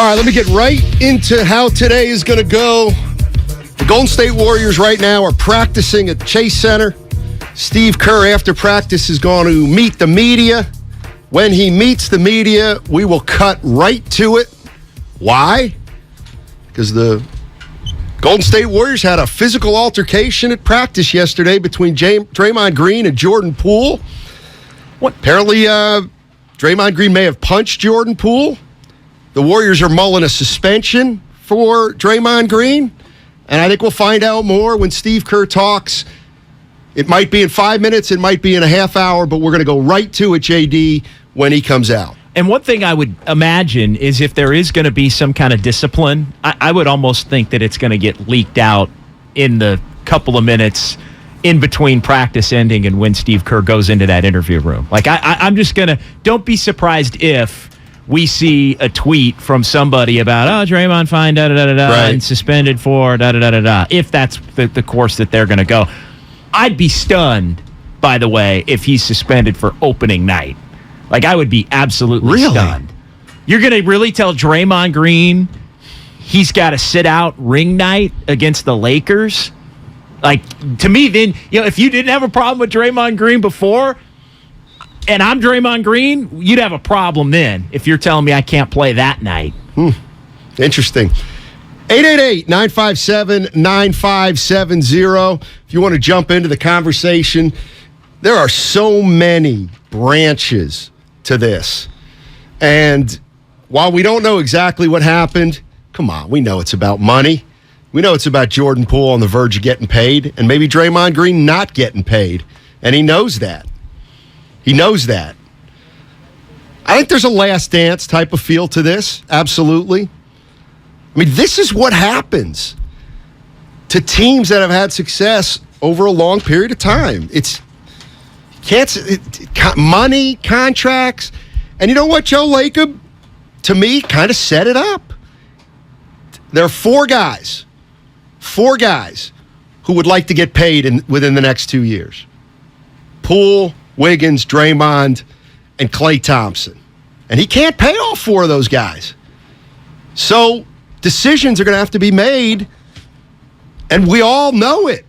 All right, let me get right into how today is going to go. The Golden State Warriors right now are practicing at Chase Center. Steve Kerr, after practice, is going to meet the media. When he meets the media, we will cut right to it. Why? Because the Golden State Warriors had a physical altercation at practice yesterday between Draymond Green and Jordan Poole. Apparently, Draymond Green may have punched Jordan Poole. The Warriors are mulling a suspension for Draymond Green, and I think we'll find out more when Steve Kerr talks. It might be in 5 minutes, it might be in a half hour, but we're going to go right to it, JD, when he comes out. And one thing I would imagine is if there is going to be some kind of discipline, I would almost think that it's going to get leaked out in the couple of minutes in between practice ending and when Steve Kerr goes into that interview room. Like, I'm just going to, don't be surprised if we see a tweet from somebody about, Draymond fined, right, and suspended for, if that's the course that they're going to go. I'd be stunned, by the way, if he's suspended for opening night. Like, I would be absolutely stunned. You're going to really tell Draymond Green he's got to sit out ring night against the Lakers? Like, to me, then, if you didn't have a problem with Draymond Green before, and I'm Draymond Green, you'd have a problem then if you're telling me I can't play that night. Interesting. 888-957-9570. If you want to jump into the conversation, there are so many branches to this. And while we don't know exactly what happened, come on, we know it's about money. We know it's about Jordan Poole on the verge of getting paid and maybe Draymond Green not getting paid. And he knows that. He knows that. I think there's a last dance type of feel to this. Absolutely. I mean, this is what happens to teams that have had success over a long period of time. Money, contracts. And you know what, Joe Lacob, to me, kind of set it up. There are four guys who would like to get paid within the next 2 years. Poole, Wiggins, Draymond, and Klay Thompson. And he can't pay all four of those guys. So decisions are going to have to be made, and we all know it.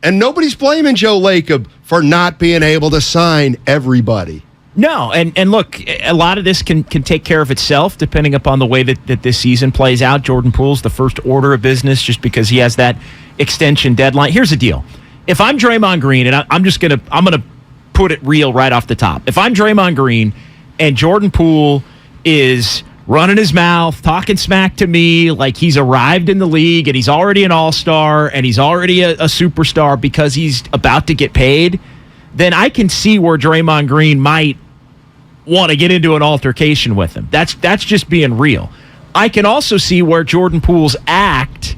And nobody's blaming Joe Lacob for not being able to sign everybody. No, and look, a lot of this can take care of itself depending upon the way that this season plays out. Jordan Poole's the first order of business just because he has that extension deadline. Here's the deal. If I'm Draymond Green, and I'm going to put it real right off the top. If I'm Draymond Green and Jordan Poole is running his mouth, talking smack to me like he's arrived in the league and he's already an all-star and he's already a superstar because he's about to get paid, then I can see where Draymond Green might want to get into an altercation with him. That's just being real. I can also see where Jordan Poole's act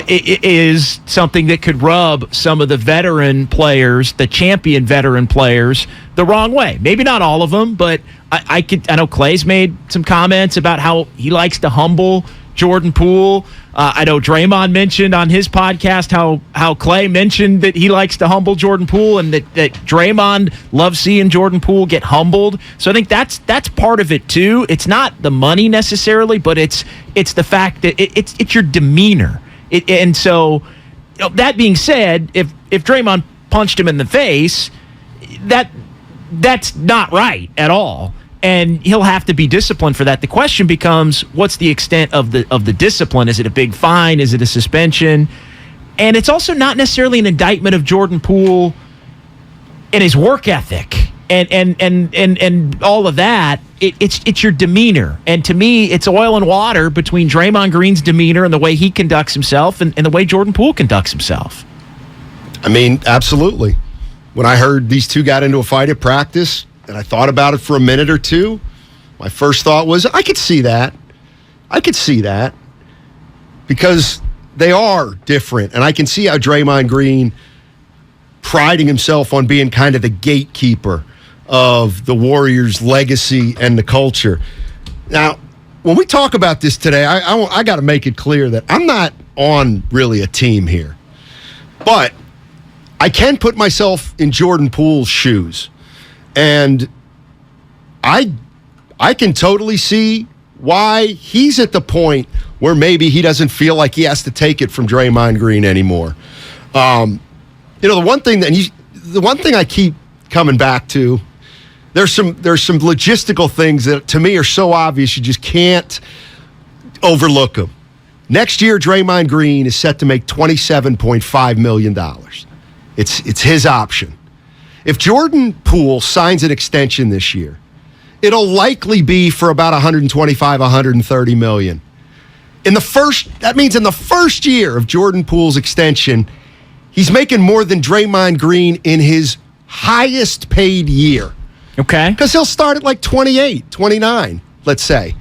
is something that could rub some of the veteran players, the champion veteran players, the wrong way. Maybe not all of them, but I know Klay's made some comments about how he likes to humble Jordan Poole. I know Draymond mentioned on his podcast how Klay mentioned that he likes to humble Jordan Poole and that Draymond loves seeing Jordan Poole get humbled. So I think that's part of it too. It's not the money necessarily, but it's the fact that it's your demeanor. And so, that being said, if Draymond punched him in the face, that's not right at all, and he'll have to be disciplined for that. The question becomes, what's the extent of the discipline? Is it a big fine? Is it a suspension? And it's also not necessarily an indictment of Jordan Poole and his work ethic and all of that. It's your demeanor. And to me, it's oil and water between Draymond Green's demeanor and the way he conducts himself and the way Jordan Poole conducts himself. I mean, absolutely. When I heard these two got into a fight at practice and I thought about it for a minute or two, my first thought was, I could see that. Because they are different. And I can see how Draymond Green priding himself on being kind of the gatekeeper of the Warriors' legacy and the culture. Now, when we talk about this today, I got to make it clear that I'm not on really a team here. But I can put myself in Jordan Poole's shoes. And I can totally see why he's at the point where maybe he doesn't feel like he has to take it from Draymond Green anymore. The one thing I keep coming back to, there's some logistical things that to me are so obvious you just can't overlook them. Next year, Draymond Green is set to make $27.5 million. It's his option. If Jordan Poole signs an extension this year, it'll likely be for about $125-130 million. That means in the first year of Jordan Poole's extension, he's making more than Draymond Green in his highest paid year. Okay. Because he'll start at like 28, 29, let's say.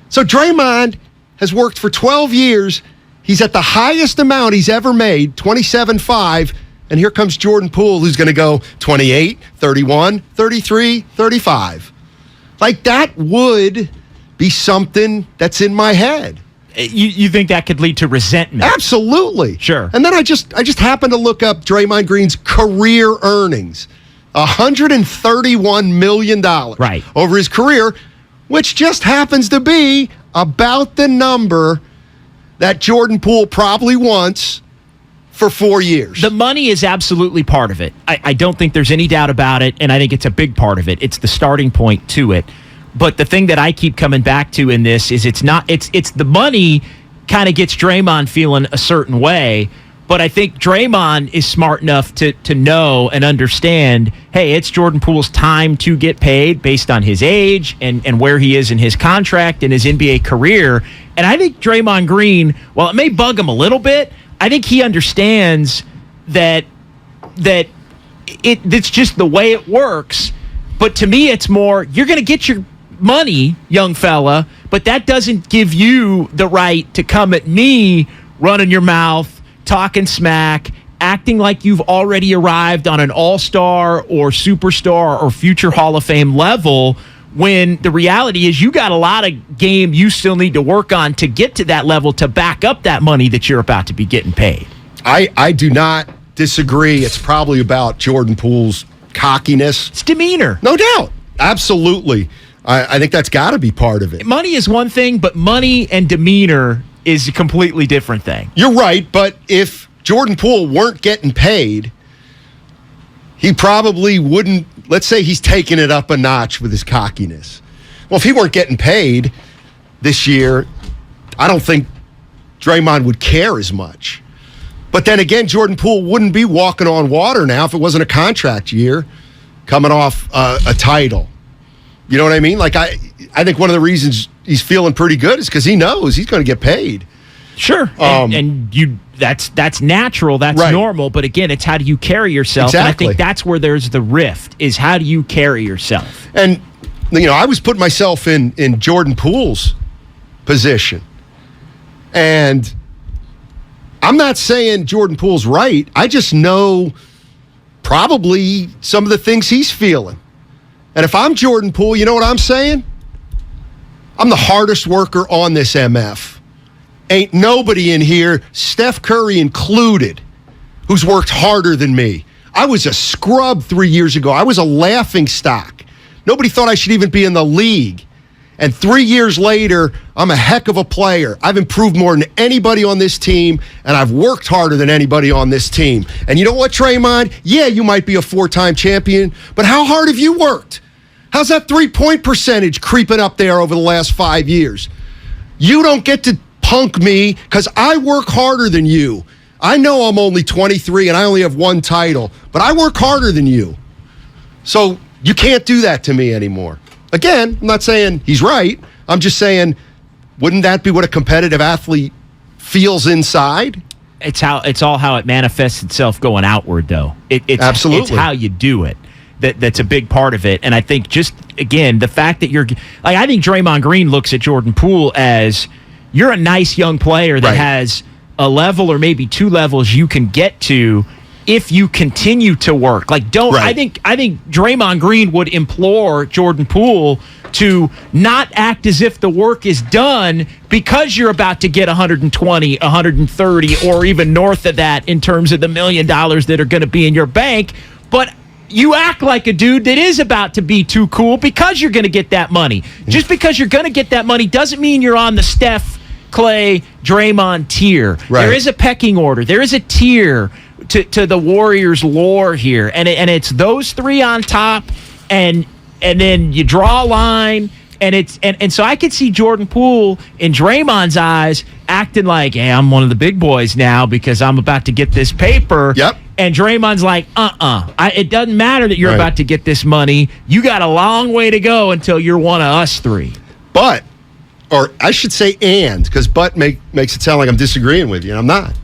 So Draymond has worked for 12 years. He's at the highest amount he's ever made, $27.5, and here comes Jordan Poole, who's going to go 28, 31, 33, 35. Like, that would be something that's in my head. You think that could lead to resentment? Absolutely. Sure. And then I just happened to look up Draymond Green's career earnings. $131 million right. over his career, which just happens to be about the number that Jordan Poole probably wants for 4 years. The money is absolutely part of it. I don't think there's any doubt about it, and I think it's a big part of it. It's the starting point to it. But the thing that I keep coming back to in this is it's the money kind of gets Draymond feeling a certain way, but I think Draymond is smart enough to know and understand, hey, it's Jordan Poole's time to get paid based on his age and where he is in his contract and his NBA career. And I think Draymond Green, while it may bug him a little bit, I think he understands that it's just the way it works. But to me, it's more, you're going to get your money, young fella, but that doesn't give you the right to come at me running your mouth, talking smack, acting like you've already arrived on an all-star or superstar or future Hall of Fame level, when the reality is you got a lot of game you still need to work on to get to that level to back up that money that you're about to be getting paid. I do not disagree. It's probably about Jordan Poole's cockiness. It's demeanor. No doubt. Absolutely. I think that's got to be part of it. Money is one thing, but money and demeanor is a completely different thing. You're right, but if Jordan Poole weren't getting paid, he probably wouldn't. Let's say he's taking it up a notch with his cockiness. Well, if he weren't getting paid this year, I don't think Draymond would care as much. But then again, Jordan Poole wouldn't be walking on water now if it wasn't a contract year coming off a title. You know what I mean? Like, I think one of the reasons he's feeling pretty good is because he knows he's going to get paid. Sure. That's natural. That's right. Normal. But again, it's how do you carry yourself? Exactly. And I think that's where there's the rift, is how do you carry yourself? And, I was putting myself in Jordan Poole's position. And I'm not saying Jordan Poole's right. I just know probably some of the things he's feeling. And if I'm Jordan Poole, you know what I'm saying? I'm the hardest worker on this MF. Ain't nobody in here, Steph Curry included, who's worked harder than me. I was a scrub 3 years ago. I was a laughing stock. Nobody thought I should even be in the league. And 3 years later, I'm a heck of a player. I've improved more than anybody on this team, and I've worked harder than anybody on this team. And you know what, Draymond? Yeah, you might be a 4-time champion, but how hard have you worked? How's that 3-point percentage creeping up there over the last 5 years? You don't get to punk me because I work harder than you. I know I'm only 23 and I only have one title, but I work harder than you. So you can't do that to me anymore. Again, I'm not saying he's right. I'm just saying, wouldn't that be what a competitive athlete feels inside? It's all how it manifests itself going outward, though. Absolutely. It's how you do it. That's a big part of it. And I think just, again, the fact that I think Draymond Green looks at Jordan Poole as, you're a nice young player that has a level or maybe 2 levels you can get to if you continue to work. Like, don't. Right. I think Draymond Green would implore Jordan Poole to not act as if the work is done because you're about to get 120, 130, or even north of that in terms of the $1 million that are going to be in your bank. But you act like a dude that is about to be too cool because you're going to get that money. Just because you're going to get that money doesn't mean you're on the Steph, Clay, Draymond tier. Right. There is a pecking order. There is a tier to the Warriors lore here. And it's those three on top, and then you draw a line. And so I could see Jordan Poole in Draymond's eyes acting like, hey, I'm one of the big boys now because I'm about to get this paper. Yep. And Draymond's like, it doesn't matter that you're about to get this money. You got a long way to go until you're one of us three. But, or I should say because but makes it sound like I'm disagreeing with you, and I'm not.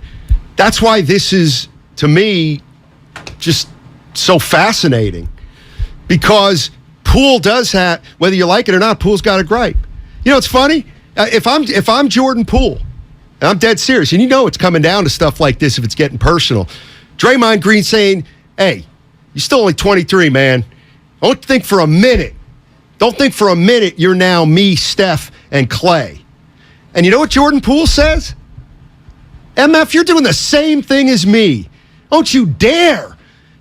That's why this is, to me, just so fascinating. Because Poole does have, whether you like it or not, Poole's got a gripe. You know, it's funny. If I'm Jordan Poole, and I'm dead serious, and you know it's coming down to stuff like this if it's getting personal. Draymond Green saying, hey, you're still only 23, man. Don't think for a minute you're now me, Steph, and Clay. And you know what Jordan Poole says? MF, you're doing the same thing as me. Don't you dare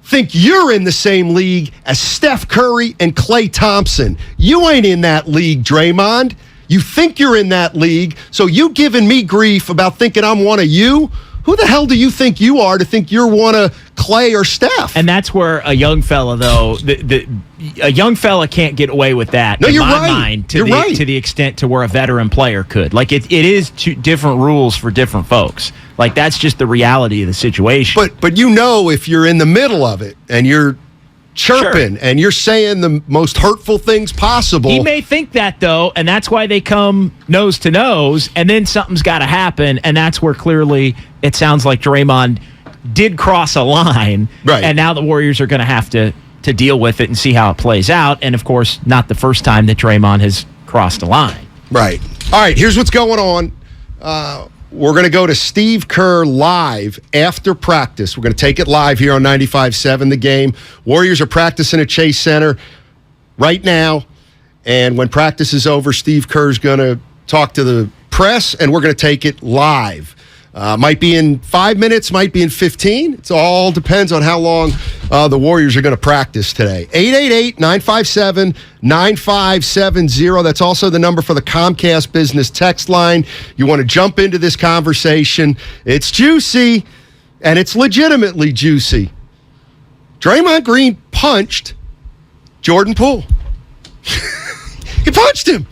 think you're in the same league as Steph Curry and Klay Thompson. You ain't in that league, Draymond. You think you're in that league, so you giving me grief about thinking I'm one of you? Who the hell do you think you are to think you're one of Clay or Steph? And that's where a young fella, though, a young fella can't get away with that. No, in you're my right. mind, to You're the right. to the extent to where a veteran player could. Like it is two different rules for different folks. Like that's just the reality of the situation. But you know, if you're in the middle of it and you're chirping and you're saying the most hurtful things possible. He may think that, though, and that's why they come nose to nose, and then something's got to happen, and that's where clearly it sounds like Draymond did cross a line, right. And now the Warriors are going to have to deal with it and see how it plays out, and, of course, not the first time that Draymond has crossed a line. Right. All right, here's what's going on. We're going to go to Steve Kerr live after practice. We're going to take it live here on 95.7 The Game. Warriors are practicing at Chase Center right now. And when practice is over, Steve Kerr's going to talk to the press, and we're going to take it live. Might be in 5 minutes, might be in 15. It all depends on how long the Warriors are going to practice today. 888-957-9570. That's also the number for the Comcast Business text line. You want to jump into this conversation. It's juicy, and it's legitimately juicy. Draymond Green punched Jordan Poole. He punched him.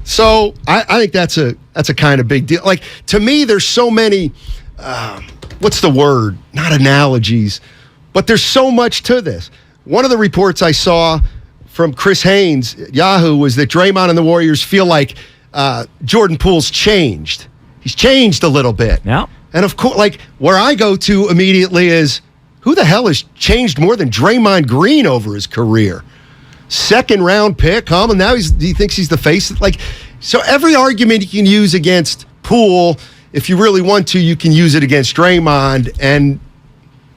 So I think that's a kind of big deal. Like, to me, there's so many, what's the word? Not analogies, but there's so much to this. One of the reports I saw from Chris Haynes at Yahoo was that Draymond and the Warriors feel like Jordan Poole's changed. He's changed a little bit. Yeah. And of course, like, where I go to immediately is, who the hell has changed more than Draymond Green over his career? Second round pick, and now he thinks he's the face. Like, so every argument you can use against Poole, if you really want to, you can use it against Draymond. And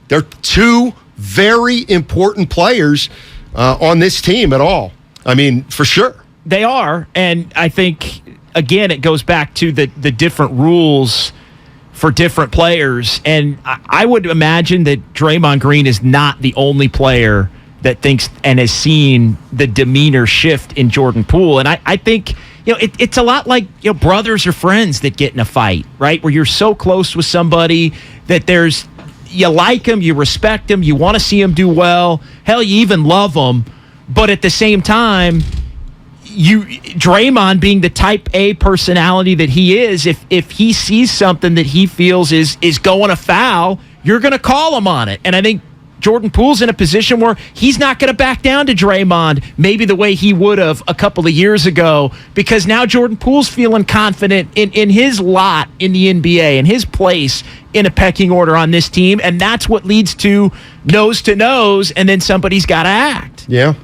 they're two very important players on this team at all. I mean, for sure. They are. And I think, again, it goes back to the different rules for different players. And I would imagine that Draymond Green is not the only player that thinks and has seen the demeanor shift in Jordan Poole. And I think, it's a lot like, brothers or friends that get in a fight, right? Where you're so close with somebody that you like them, you respect them, you want to see them do well. Hell, you even love them. But at the same time, Draymond being the type A personality that he is, if he sees something that he feels is going afoul, you're going to call him on it. And I think Jordan Poole's in a position where he's not going to back down to Draymond maybe the way he would have a couple of years ago, because now Jordan Poole's feeling confident in his lot in the NBA and his place in a pecking order on this team, and that's what leads to nose, and then somebody's got to act. Yeah.